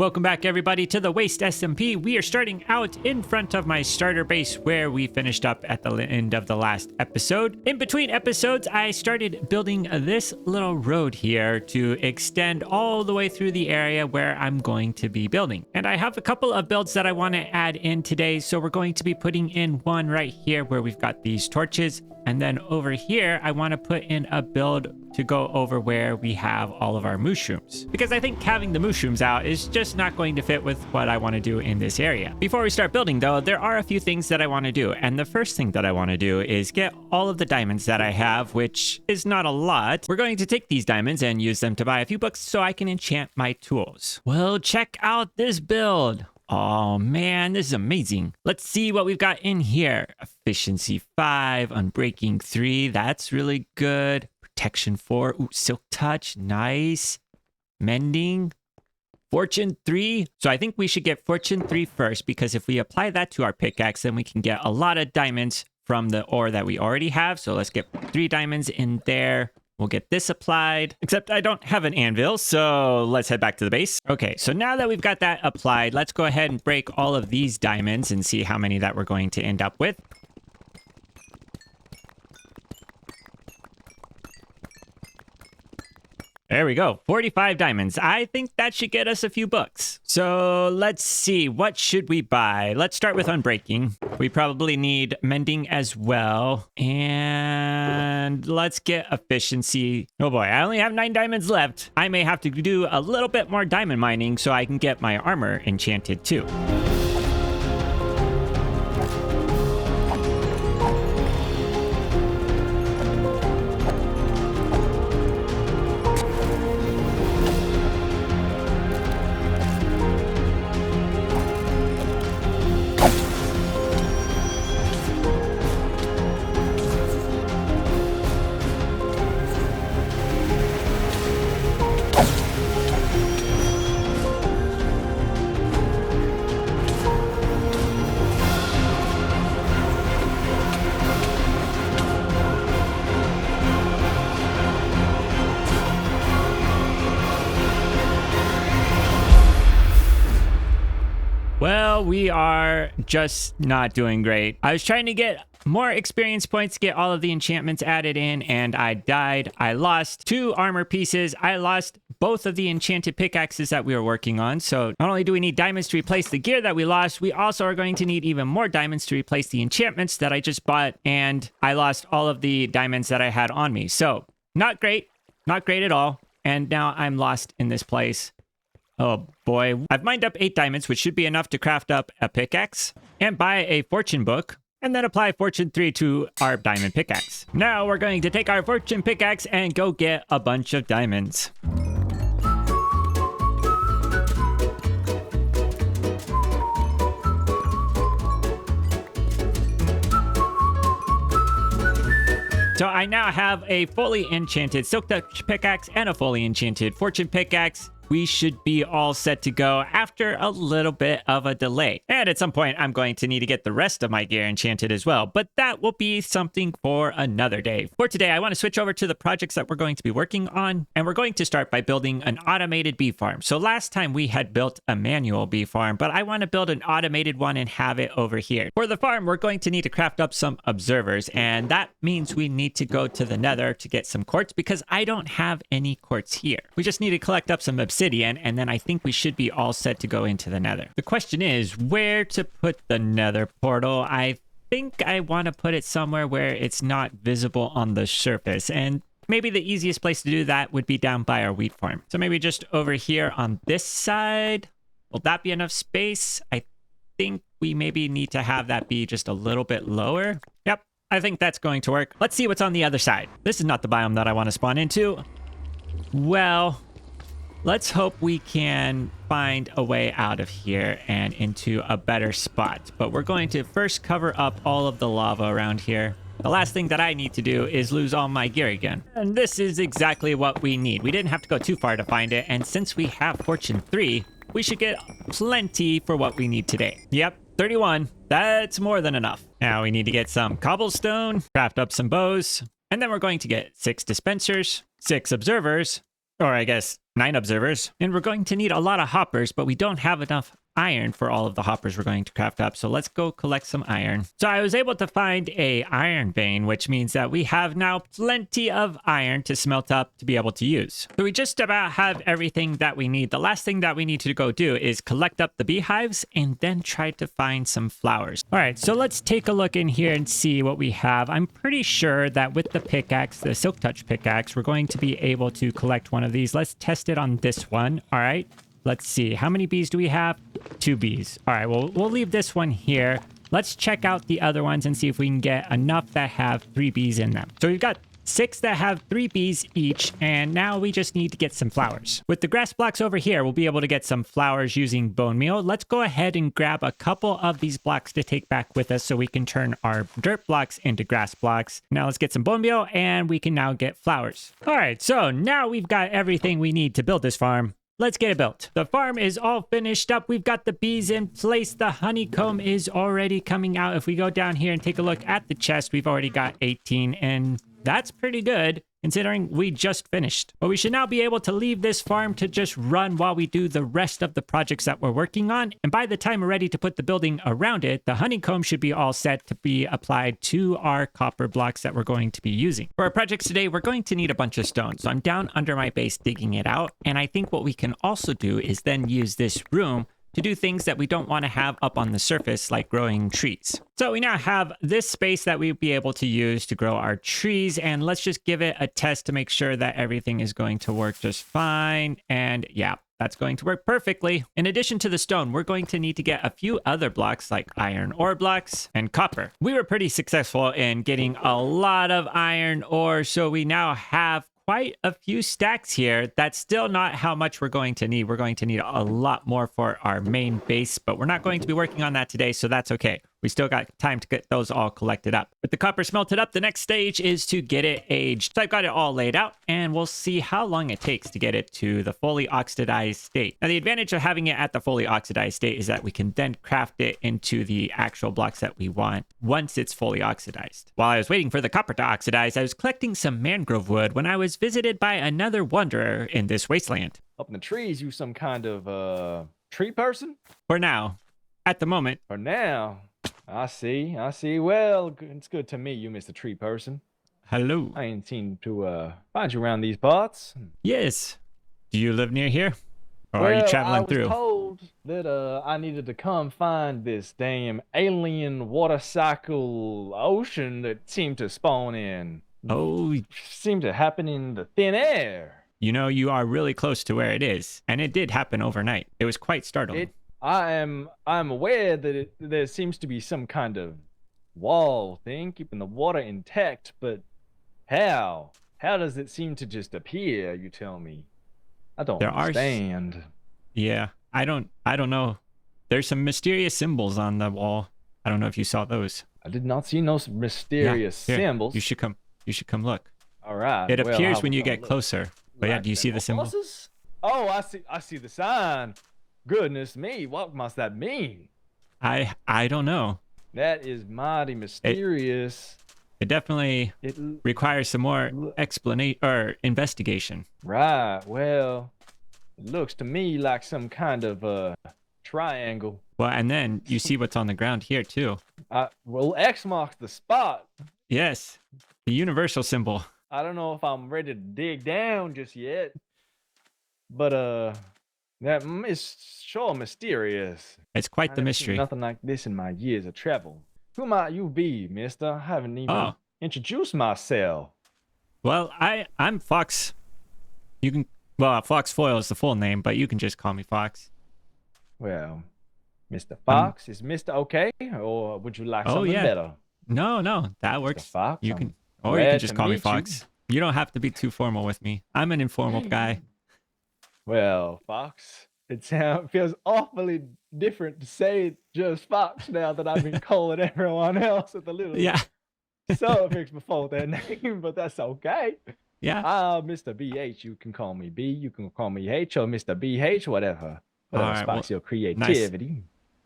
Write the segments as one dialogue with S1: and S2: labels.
S1: Welcome back everybody to the Waste SMP. We are starting out in front of my starter base where we finished up at the end of the last episode. In between episodes, I started building this little road here to extend all the way through the area where I'm going to be building. And I have a couple of builds that I want to add in today. So we're going to be putting in one right here where we've got these torches. And then over here, I want to put in a build to go over where we have all of our mushrooms. Because I think having the mushrooms out is just not going to fit with what I want to do in this area. Before we start building though, there are a few things that I want to do. And the first thing that I want to do is get all of the diamonds that I have, which is not a lot. We're going to take these diamonds and use them to buy a few books so I can enchant my tools. Well, check out this build. Oh man, this is amazing. Let's see what we've got in here. Efficiency 5, Unbreaking 3, that's really good. Protection 4, ooh, Silk Touch, nice. Mending, Fortune 3. So I think we should get Fortune 3 first, because if we apply that to our pickaxe, then we can get a lot of diamonds from the ore that we already have. So let's get 3 diamonds in there. We'll get this applied, except I don't have an anvil, so let's head back to the base. Okay, so now that we've got that applied, let's go ahead and break all of these diamonds and see how many that we're going to end up with. There we go, 45 diamonds. I think that should get us a few books. So let's see, what should we buy? Let's start with Unbreaking. We probably need Mending as well. And let's get Efficiency. Oh boy, I only have 9 diamonds left. I may have to do a little bit more diamond mining so I can get my armor enchanted too. Well, we are just not doing great. I was trying to get more experience points, get all of the enchantments added in, and I died. I lost 2 armor pieces. I lost both of the enchanted pickaxes that we were working on. So not only do we need diamonds to replace the gear that we lost, we also are going to need even more diamonds to replace the enchantments that I just bought. And I lost all of the diamonds that I had on me. So not great at all. And now I'm lost in this place. Oh boy, I've mined up 8 diamonds, which should be enough to craft up a pickaxe and buy a fortune book, and then apply Fortune 3 to our diamond pickaxe. Now we're going to take our fortune pickaxe and go get a bunch of diamonds. So I now have a fully enchanted Silk Touch pickaxe and a fully enchanted fortune pickaxe. We should be all set to go after a little bit of a delay. And at some point, I'm going to need to get the rest of my gear enchanted as well, but that will be something for another day. For today, I want to switch over to the projects that we're going to be working on, and we're going to start by building an automated bee farm. So last time we had built a manual bee farm, but I want to build an automated one and have it over here. For the farm, we're going to need to craft up some observers, and that means we need to go to the nether to get some quartz because I don't have any quartz here. We just need to collect up some obsidian, and then I think we should be all set to go into the nether. The question is where to put the nether portal. I think I want to put it somewhere where it's not visible on the surface, and maybe the easiest place to do that would be down by our wheat farm. So maybe just over here on this side. Will that be enough space? I think we maybe need to have that be just a little bit lower. Yep, I think that's going to work. Let's see what's on the other side. This is not the biome that I want to spawn into. Well, let's hope we can find a way out of here and into a better spot. But we're going to first cover up all of the lava around here. The last thing that I need to do is lose all my gear again. And this is exactly what we need. We didn't have to go too far to find it. And since we have Fortune 3, we should get plenty for what we need today. Yep, 31. That's more than enough. Now we need to get some cobblestone, craft up some bows, and then we're going to get 6 dispensers, 6 observers, Or I guess 9 observers. And we're going to need a lot of hoppers, but we don't have enough iron for all of the hoppers we're going to craft up. So let's go collect some iron. So I was able to find a iron vein, which means that we have now plenty of iron to smelt up to be able to use. So we just about have everything that we need. The last thing that we need to go do is collect up the beehives and then try to find some flowers. All right, so let's take a look in here and see what we have. I'm pretty sure that with the pickaxe, the Silk Touch pickaxe, we're going to be able to collect one of these. Let's test it on this one. All right. Let's see. How many bees do we have? 2 bees. All right, well, we'll leave this one here. Let's check out the other ones and see if we can get enough that have 3 bees in them. So we've got 6 that have 3 bees each, and now we just need to get some flowers. With the grass blocks over here, we'll be able to get some flowers using bone meal. Let's go ahead and grab a couple of these blocks to take back with us so we can turn our dirt blocks into grass blocks. Now let's get some bone meal, and we can now get flowers. All right, so now we've got everything we need to build this farm. Let's get it built. The farm is all finished up. We've got the bees in place. The honeycomb is already coming out. If we go down here and take a look at the chest, we've already got 18, and that's pretty good considering we just finished. But we should now be able to leave this farm to just run while we do the rest of the projects that we're working on. And by the time we're ready to put the building around it, the honeycomb should be all set to be applied to our copper blocks that we're going to be using. For our projects today, we're going to need a bunch of stone. So I'm down under my base digging it out. And I think what we can also do is then use this room to do things that we don't want to have up on the surface, like growing trees. So we now have this space that we'll be able to use to grow our trees, and let's just give it a test to make sure that everything is going to work just fine. And yeah, that's going to work perfectly. In addition to the stone, we're going to need to get a few other blocks like iron ore blocks and copper. We were pretty successful in getting a lot of iron ore, so we now have quite a few stacks here. That's still not how much we're going to need. We're going to need a lot more for our main base, but we're not going to be working on that today, so that's okay. We still got time to get those all collected up. With the copper smelted up, the next stage is to get it aged. So I've got it all laid out, and we'll see how long it takes to get it to the fully oxidized state. Now, the advantage of having it at the fully oxidized state is that we can then craft it into the actual blocks that we want once it's fully oxidized. While I was waiting for the copper to oxidize, I was collecting some mangrove wood when I was visited by another wanderer in this wasteland.
S2: Up in the trees, you some kind of tree person?
S1: For now. At the moment.
S2: For now. I see. Well, it's good to meet you, Mr. Tree Person.
S1: Hello.
S2: I ain't seen to find you around these parts.
S1: Yes. Do you live near here? Or are you traveling through?
S2: I was told that I needed to come find this damn alien water cycle ocean that seemed to spawn in.
S1: Oh.
S2: Seemed to happen in the thin air.
S1: You know, you are really close to where it is. And it did happen overnight. It was quite startling.
S2: I'm aware that there seems to be some kind of wall thing keeping the water intact, but how? How does it seem to just appear, you tell me? I don't understand.
S1: Yeah, I don't know. There's some mysterious symbols on the wall. I don't know if you saw those.
S2: I did not see no mysterious symbols.
S1: You should come look.
S2: All right.
S1: It appears when you get closer. But yeah, do you see the symbol?
S2: Oh, I see the sign. Goodness me, what must that mean?
S1: I don't know.
S2: That is mighty mysterious.
S1: It definitely requires some more explanation or investigation.
S2: Right. Well, it looks to me like some kind of triangle.
S1: Well, and then you see what's on the ground here too.
S2: Well, X marks the spot.
S1: Yes, the universal symbol.
S2: I don't know if I'm ready to dig down just yet, but that is sure mysterious.
S1: It's quite the mystery.
S2: Nothing like this in my years of travel. Who might you be, mister? I haven't even introduced myself.
S1: Well, I'm Fox. Fox Foil is the full name, but you can just call me Fox.
S2: Well, Mr. Fox, is Mr. okay? Or would you like something better?
S1: No, that works.
S2: Mr. Fox,
S1: you can just call me Fox. You don't have to be too formal with me. I'm an informal guy.
S2: Well, Fox, it feels awfully different to say just Fox now that I've been calling everyone else with a little suffix before their name, but that's okay.
S1: Yeah.
S2: Mr. BH, you can call me B, you can call me H, or Mr. BH, whatever. Whatever sparks your creativity.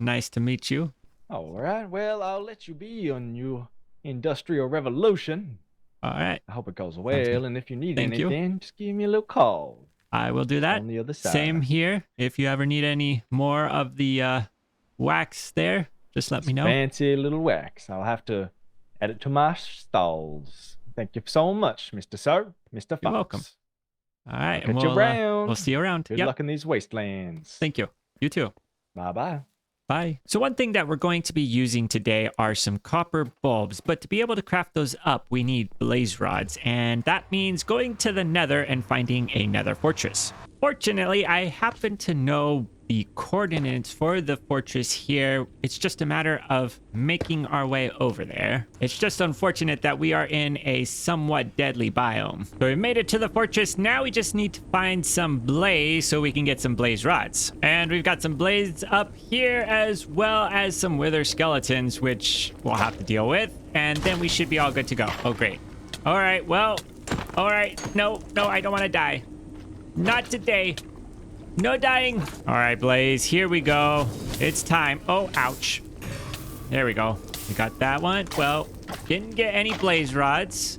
S1: Nice to meet you.
S2: All right, well, I'll let you be on your industrial revolution.
S1: All right.
S2: I hope it goes
S1: good.
S2: well. And if you need
S1: Thank you.
S2: anything, just give me a little call
S1: I will do that.
S2: on the other side.
S1: Same here. If you ever need any more of the wax there, just let me know.
S2: Fancy little wax. I'll have to add it to my stalls. Thank you so much, Mr. Sir, Mr. Fox.
S1: You're welcome. All right.
S2: Catch you around.
S1: We'll see you around.
S2: Good
S1: Yep.
S2: luck in these wastelands.
S1: Thank you. You too.
S2: Bye-bye.
S1: Bye. So one thing that we're going to be using today are some copper bulbs, but to be able to craft those up, we need blaze rods, and that means going to the nether and finding a nether fortress. Fortunately, I happen to know the coordinates for the fortress here. It's just a matter of making our way over there. It's just unfortunate that we are in a somewhat deadly biome. So we made it to the fortress. Now we just need to find some blaze so we can get some blaze rods. And we've got some blaze up here as well as some wither skeletons, which we'll have to deal with. And then we should be all good to go. Oh, great. All right, well, all right. No, I don't want to die. Not today. No dying. All right, Blaze, here we go. It's time. Oh, ouch. There we go. We got that one. Well, didn't get any blaze rods.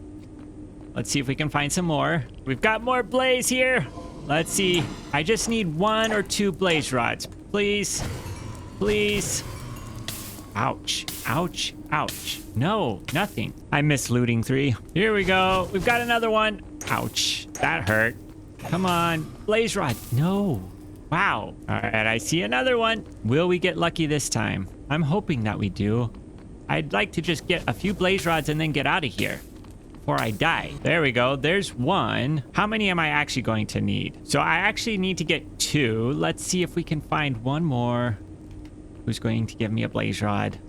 S1: Let's see if we can find some more. We've got more blaze here. Let's see. I just need 1 or 2 blaze rods. Please. Please. Ouch. Ouch. Ouch. No, nothing. I miss looting 3. Here we go. We've got another one. Ouch. That hurt. Come on. Blaze rod. No. Wow. All right. I see another one. Will we get lucky this time? I'm hoping that we do. I'd like to just get a few blaze rods and then get out of here before I die. There we go. There's 1. How many am I actually going to need? So I actually need to get 2. Let's see if we can find one more. Who's going to give me a blaze rod?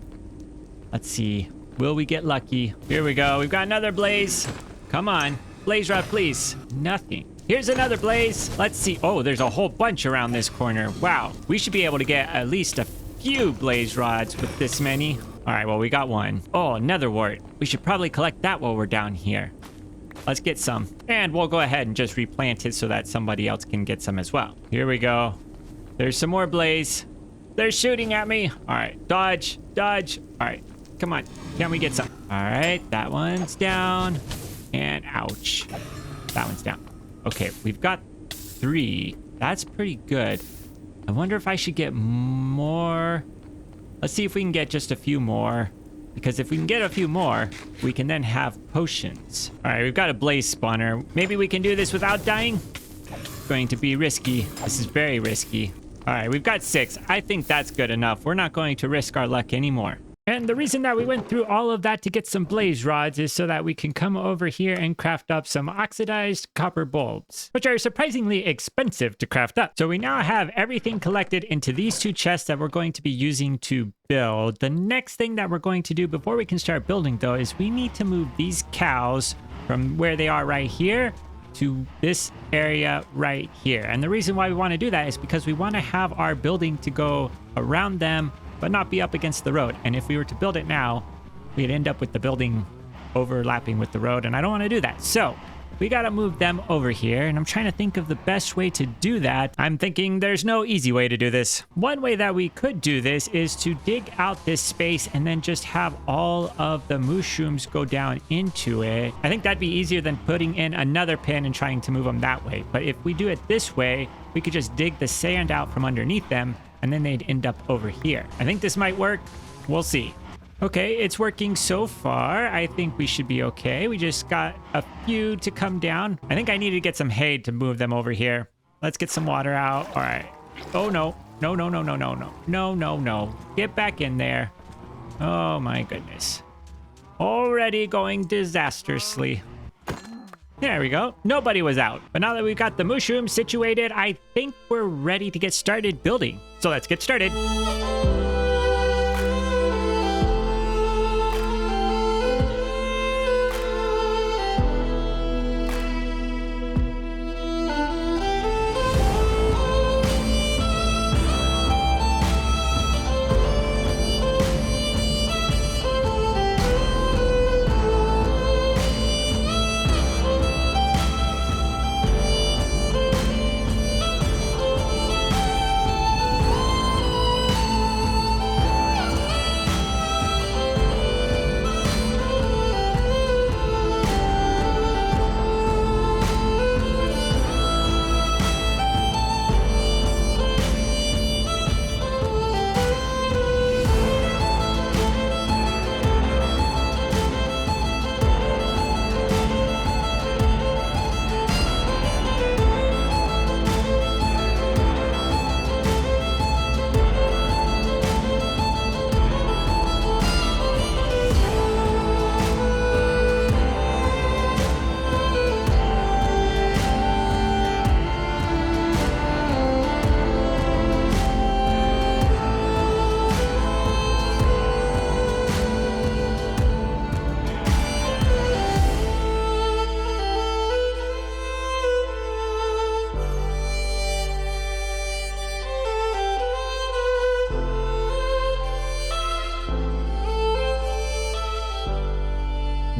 S1: Let's see. Will we get lucky? Here we go. We've got another blaze. Come on. Blaze rod, please. Nothing. Here's another blaze. Let's see. Oh, there's a whole bunch around this corner. Wow. We should be able to get at least a few blaze rods with this many. All right, well, we got 1. Oh, nether wart. We should probably collect that while we're down here. Let's get some. And we'll go ahead and just replant it so that somebody else can get some as well. Here we go. There's some more blaze. They're shooting at me. All right, dodge, dodge. All right, come on. Can we get some? All right, that one's down. And ouch. That one's down. Okay, we've got 3. That's pretty good. I wonder if I should get more. Let's see if we can get just a few more. Because if we can get a few more, we can then have potions. All right, we've got a blaze spawner. Maybe we can do this without dying? It's going to be risky. This is very risky. All right, we've got 6. I think that's good enough. We're not going to risk our luck anymore. And the reason that we went through all of that to get some blaze rods is so that we can come over here and craft up some oxidized copper bulbs, which are surprisingly expensive to craft up. So we now have everything collected into these 2 chests that we're going to be using to build. The next thing that we're going to do before we can start building, though, is we need to move these cows from where they are right here to this area right here. And the reason why we want to do that is because we want to have our building to go around them but not be up against the road. And if we were to build it now, we'd end up with the building overlapping with the road, and I don't want to do that. So we got to move them over here, and I'm trying to think of the best way to do that. I'm thinking there's no easy way to do this. One way that we could do this is to dig out this space and then just have all of the mushrooms go down into it. I think that'd be easier than putting in another pin and trying to move them that way. But if we do it this way, we could just dig the sand out from underneath them, and then they'd end up over here. I think this might work. We'll see. Okay, it's working so far. I think we should be okay. We just got a few to come down. I think I need to get some hay to move them over here. Let's get some water out. All right. Oh, no. No, no, no, no, no, no. No, no, no. Get back in there. Oh, my goodness. Already going disastrously. There we go. Nobody was out. But now that we've got the mushrooms situated, I think we're ready to get started building. So let's get started.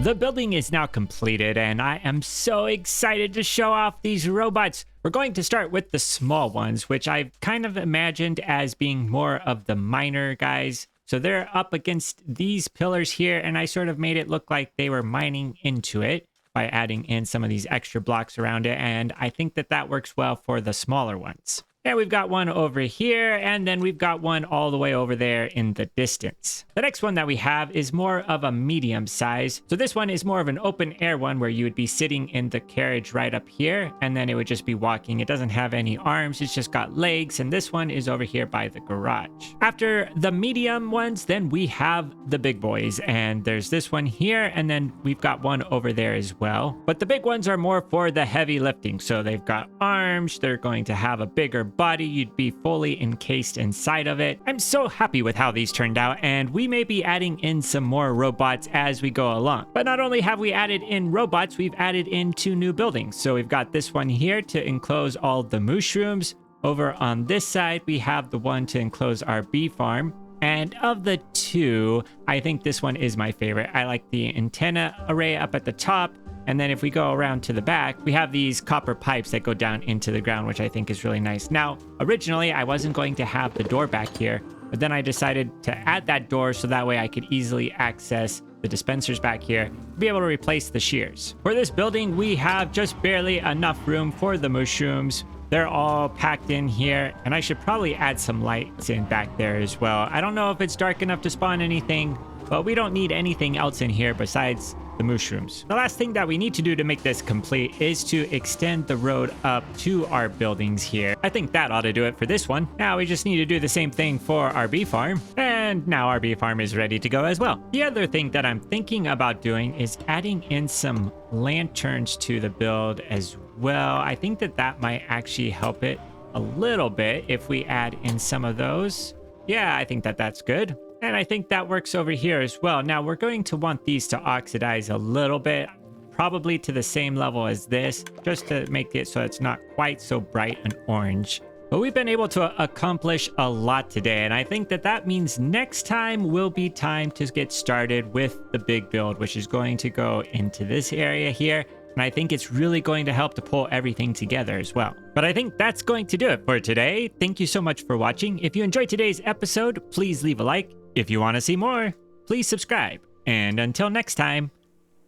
S1: The building is now completed, and I am so excited to show off these robots. We're going to start with the small ones, which I've kind of imagined as being more of the miner guys. So they're up against these pillars here, and I sort of made it look like they were mining into it by adding in some of these extra blocks around it, and I think that that works well for the smaller ones. And we've got one over here, and then we've got one all the way over there in the distance. The next one that we have is more of a medium size. So this one is more of an open air one where you would be sitting in the carriage right up here, and then it would just be walking. It doesn't have any arms, it's just got legs, and this one is over here by the garage. After the medium ones, then we have the big boys, and there's this one here, and then we've got one over there as well. But the big ones are more for the heavy lifting. So they've got arms, they're going to have a bigger body, you'd be fully encased inside of it. I'm so happy with how these turned out, and we may be adding in some more robots as we go along. But not only have we added in robots, we've added in 2 new buildings. So we've got this one here to enclose all the mushrooms. Over on this side, we have the one to enclose our bee farm. And of the 2, I think this one is my favorite. I like the antenna array up at the top. And then if we go around to the back, we have these copper pipes that go down into the ground, which I think is really nice. Now, originally, I wasn't going to have the door back here, but then I decided to add that door so that way I could easily access the dispensers back here to be able to replace the shears. For this building, we have just barely enough room for the mushrooms. They're all packed in here, and I should probably add some lights in back there as well. I don't know if it's dark enough to spawn anything, but we don't need anything else in here besides the mushrooms. The last thing that we need to do to make this complete is to extend the road up to our buildings here. I think that ought to do it for this one. Now we just need to do the same thing for our bee farm, and now our bee farm is ready to go as well. The other thing that I'm thinking about doing is adding in some lanterns to the build as well. I think that that might actually help it a little bit if we add in some of those. Yeah, I think that that's good. And I think that works over here as well. Now we're going to want these to oxidize a little bit, probably to the same level as this, just to make it so it's not quite so bright and orange. But we've been able to accomplish a lot today, and I think that that means next time will be time to get started with the big build, which is going to go into this area here. And I think it's really going to help to pull everything together as well. But I think that's going to do it for today. Thank you so much for watching. If you enjoyed today's episode, please leave a like. If you want to see more, please subscribe. And until next time,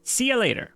S1: see you later.